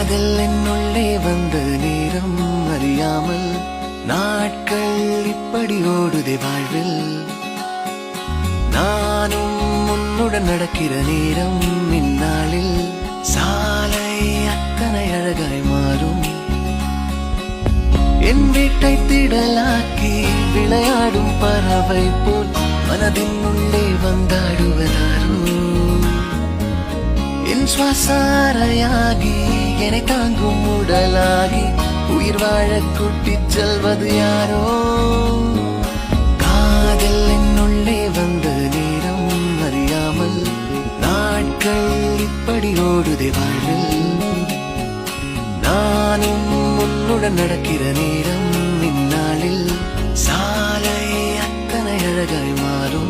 காதல் என்னுள்ளே வந்த நேரம் அறியாமல் நாட்கள் இப்படி ஓடுதே வாழ்வில். நானும் உன்னுடன் நடக்கிற நேரம் இந்நாளில் சாலை அத்தனை அழகாய் மாறும். என் வீட்டை திடலாக்கி விளையாடும் பறவை போல் மனதின் உள்ளே வந்தாடுவதாரோ. என் சுவாசாரையாகி என்னை தாங்கும் உடலாகி உயிர் வாழ கூட்டிச் செல்வது யாரோ. காதல் என்னுள்ளே வந்த நேரம் அறியாமல் நாட்கள் இப்படி ஓடுதே வாழ்வில். நானும் உன்னுடன் நடக்கிற நேரம் இந்நாளில் சாலை அத்தனை அழகாய் மாறும்.